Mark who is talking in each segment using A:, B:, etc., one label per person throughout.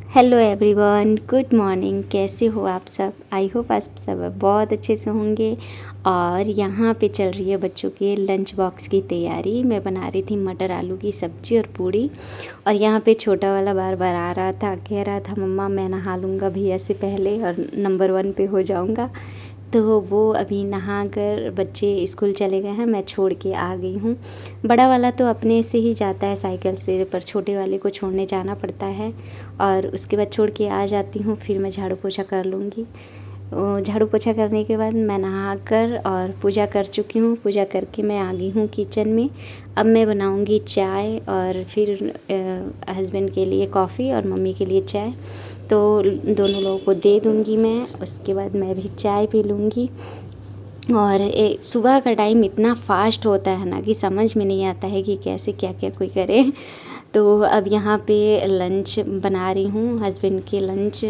A: Hello everyone, good morning. कैसे हो आप सब? आई होप आप सब बहुत अच्छे से होंगे। और यहाँ पे चल रही है बच्चों के लंच बॉक्स की तैयारी। मैं बना रही थी मटर आलू की सब्ज़ी और पूड़ी। और यहाँ पे छोटा वाला बार बार आ रहा था, कह रहा था मम्मा मैं नहा लूँगा भैया से पहले और नंबर 1 पे हो जाऊँगा। तो वो अभी नहा कर बच्चे स्कूल चले गए हैं, मैं छोड़ के आ गई हूँ। बड़ा वाला तो अपने से ही जाता है साइकिल से, पर छोटे वाले को छोड़ने जाना पड़ता है और उसके बाद छोड़ के आ जाती हूँ। फिर मैं झाड़ू पोछा कर लूँगी। झाड़ू पोछा करने के बाद मैं नहा कर और पूजा कर चुकी हूँ। पूजा करके मैं आ गई हूँ किचन में। अब मैं बनाऊँगी चाय और फिर हस्बैंड के लिए कॉफ़ी और मम्मी के लिए चाय, तो दोनों लोगों को दे दूँगी मैं। उसके बाद मैं भी चाय पी लूँगी। और सुबह का टाइम इतना फास्ट होता है ना कि समझ में नहीं आता है कि कैसे क्या क्या कोई करे। तो अब यहाँ पे लंच बना रही हूँ, हस्बैंड के लंच।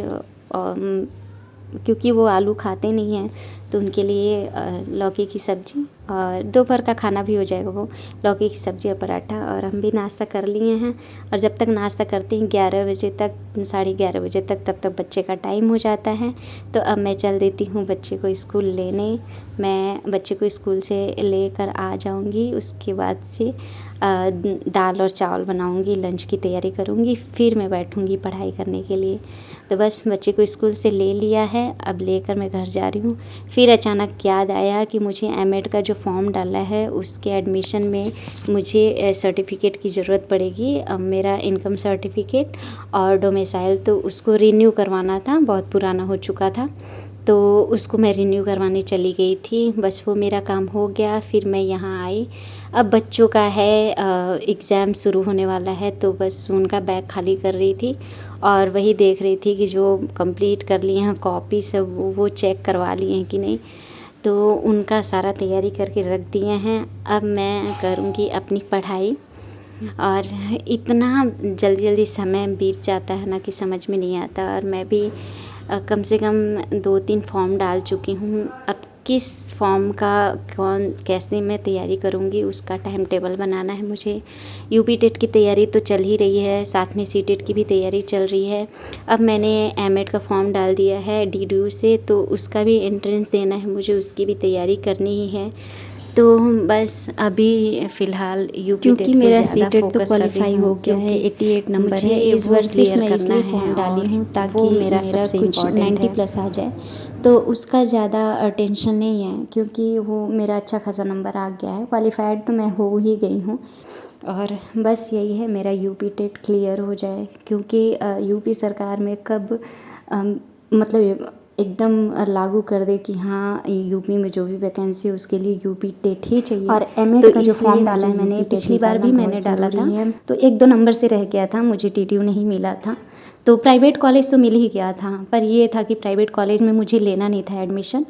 A: क्योंकि वो आलू खाते नहीं हैं तो उनके लिए लौकी की सब्ज़ी और दोपहर का खाना भी हो जाएगा वो लौकी की सब्ज़ी और पराठा। और हम भी नाश्ता कर लिए हैं। और जब तक नाश्ता करते हैं 11 बजे तक, 11:30 बजे तक, तब तक बच्चे का टाइम हो जाता है। तो अब मैं चल देती हूँ बच्चे को स्कूल लेने। मैं बच्चे को स्कूल से लेकर आ जाऊँगी, उसके बाद से दाल और चावल बनाऊँगी, लंच की तैयारी करूँगी, फिर मैं बैठूँगी पढ़ाई करने के लिए। तो बस बच्चे को स्कूल से ले लिया है, अब लेकर मैं घर जा रही हूँ। फिर अचानक याद आया कि मुझे एमएड का जो फॉर्म डाला है उसके एडमिशन में मुझे सर्टिफिकेट की ज़रूरत पड़ेगी। अब मेरा इनकम सर्टिफिकेट और डोमिसाइल तो उसको रिन्यू करवाना था, बहुत पुराना हो चुका था, तो उसको मैं रिन्यू करवाने चली गई थी। बस वो मेरा काम हो गया, फिर मैं यहाँ आई। अब बच्चों का है एग्ज़ाम शुरू होने वाला है, तो बस उनका बैग खाली कर रही थी और वही देख रही थी कि जो कंप्लीट कर लिए हैं कॉपी सब वो चेक करवा लिए हैं कि नहीं। तो उनका सारा तैयारी करके रख दिए हैं। अब मैं करूँगी अपनी पढ़ाई। और इतना जल्दी जल्दी समय बीत जाता है ना कि समझ में नहीं आता। और मैं भी कम से कम 2-3 फॉर्म डाल चुकी हूँ। अब किस फॉर्म का कौन कैसे मैं तैयारी करूँगी उसका टाइम टेबल बनाना है मुझे। यूपी टेट की तैयारी तो चल ही रही है, साथ में सीटेट की भी तैयारी चल रही है। अब मैंने एमएड का फॉर्म डाल दिया है डीडीयू से, तो उसका भी एंट्रेंस देना है मुझे, उसकी भी तैयारी करनी ही है। तो बस अभी फ़िलहाल यूपी क्योंकि मेरा सीटेट तो क्वालिफाई हो गया है, 88 नंबर है इस बार। सिर्फ मैं इसलिए फॉर्म डाली हूँ ताकि मेरा कुछ 90+ आ जाए, तो उसका ज़्यादा टेंशन नहीं है क्योंकि वो मेरा अच्छा खासा नंबर आ गया है। क्वालिफाइड तो मैं हो ही गई हूँ। और बस यही है मेरा यूपी टेट क्लियर हो जाए, क्योंकि यूपी सरकार में कब मतलब एकदम लागू कर दे कि हाँ यूपी में जो भी वैकेंसी है उसके लिए यूपी टेट ही चाहिए। और एमएड तो का जो फॉर्म डाला है मैंने, पिछली बार भी मैंने डाला था, तो 1-2 नंबर से रह गया था, मुझे टीटीयू नहीं मिला था। तो प्राइवेट कॉलेज तो मिल ही गया था, पर ये था कि प्राइवेट कॉलेज में मुझे लेना नहीं था एडमिशन।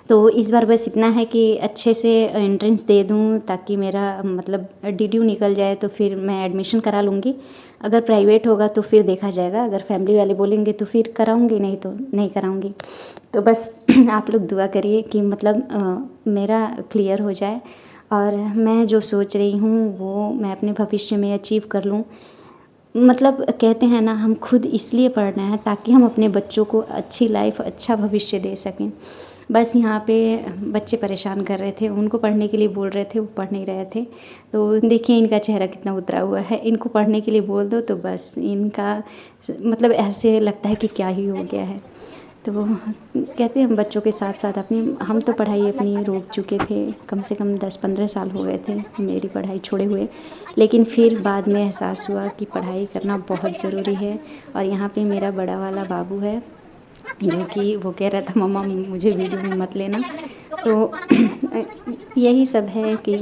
A: तो इस बार बस इतना है कि अच्छे से एंट्रेंस दे दूँ ताकि मेरा मतलब डीडीयू निकल जाए, तो फिर मैं एडमिशन करा लूँगी। अगर प्राइवेट होगा तो फिर देखा जाएगा, अगर फैमिली वाले बोलेंगे तो फिर कराऊँगी, नहीं तो नहीं कराऊँगी। तो बस आप लोग दुआ करिए कि मतलब मेरा क्लियर हो जाए और मैं जो सोच रही हूँ वो मैं अपने भविष्य में अचीव कर लूँ। मतलब कहते हैं ना, हम खुद इसलिए पढ़ रहे हैं ताकि हम अपने बच्चों को अच्छी लाइफ, अच्छा भविष्य दे सकें। बस यहाँ पे बच्चे परेशान कर रहे थे, उनको पढ़ने के लिए बोल रहे थे, वो पढ़ नहीं रहे थे। तो देखिए इनका चेहरा कितना उतरा हुआ है। इनको पढ़ने के लिए बोल दो तो बस इनका मतलब ऐसे लगता है कि क्या ही हो गया है। तो कहते हैं बच्चों के साथ साथ अपनी, हम तो पढ़ाई अपनी रोक चुके थे, कम से कम 10-15 साल हो गए थे मेरी पढ़ाई छोड़े हुए। लेकिन फिर बाद में एहसास हुआ कि पढ़ाई करना बहुत ज़रूरी है। और यहाँ पे मेरा बड़ा वाला बाबू है जो कि वो कह रहा था मम्मा मुझे वीडियो में मत लेना। तो यही सब है कि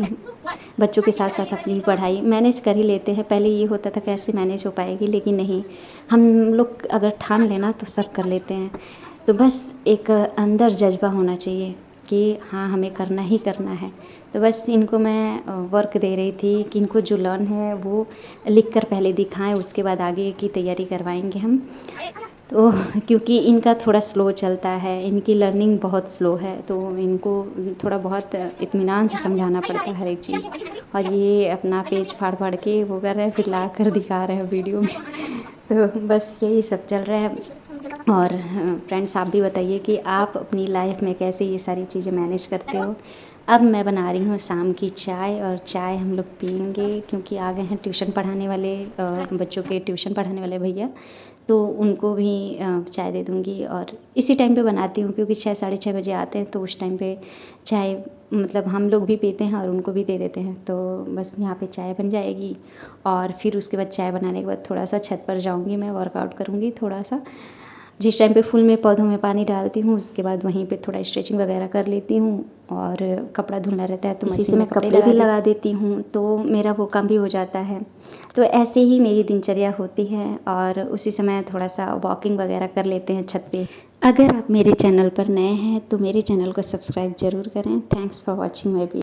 A: बच्चों के साथ साथ अपनी पढ़ाई मैनेज कर ही लेते हैं। पहले ये होता था कैसे मैनेज हो पाएगी, लेकिन नहीं, हम लोग अगर ठान लेना तो सब कर लेते हैं। तो बस एक अंदर जज्बा होना चाहिए कि हाँ हमें करना ही करना है। तो बस इनको मैं वर्क दे रही थी कि इनको जो लर्न है वो लिख कर पहले दिखाएं, उसके बाद आगे की तैयारी करवाएंगे हम। तो क्योंकि इनका थोड़ा स्लो चलता है, इनकी लर्निंग बहुत स्लो है, तो इनको थोड़ा बहुत इत्मीनान से समझाना पड़ता है हर एक चीज़। और ये अपना पेज फाड़ फाड़ के वो कर रहे हैं, फिर ला कर दिखा रहे हैं वीडियो में। तो बस यही सब चल रहा है। और फ्रेंड्स, आप भी बताइए कि आप अपनी लाइफ में कैसे ये सारी चीज़ें मैनेज करते हो। अब मैं बना रही हूँ शाम की चाय, और चाय हम लोग पियेंगे क्योंकि आ गए हैं ट्यूशन पढ़ाने वाले, बच्चों के ट्यूशन पढ़ाने वाले भैया, तो उनको भी चाय दे दूँगी। और इसी टाइम पे बनाती हूँ क्योंकि 6 साढ़े 6 बजे आते हैं, तो उस टाइम पे चाय मतलब हम लोग भी पीते हैं और उनको भी दे देते हैं। तो बस यहाँ पे चाय बन जाएगी, और फिर उसके बाद चाय बनाने के बाद थोड़ा सा छत पर जाऊँगी, मैं वर्कआउट करूँगी थोड़ा सा। जिस टाइम पे फूल में पौधों में पानी डालती हूँ, उसके बाद वहीं पे थोड़ा स्ट्रेचिंग वगैरह कर लेती हूँ, और कपड़ा धुलना रहता है तो इसी से मैं कपड़े भी लगा देती हूँ, तो मेरा वो काम भी हो जाता है। तो ऐसे ही मेरी दिनचर्या होती है, और उसी समय थोड़ा सा वॉकिंग वगैरह कर लेते हैं छत पे। अगर आप मेरे चैनल पर नए हैं तो मेरे चैनल को सब्सक्राइब ज़रूर करें। Thanks for watching my video.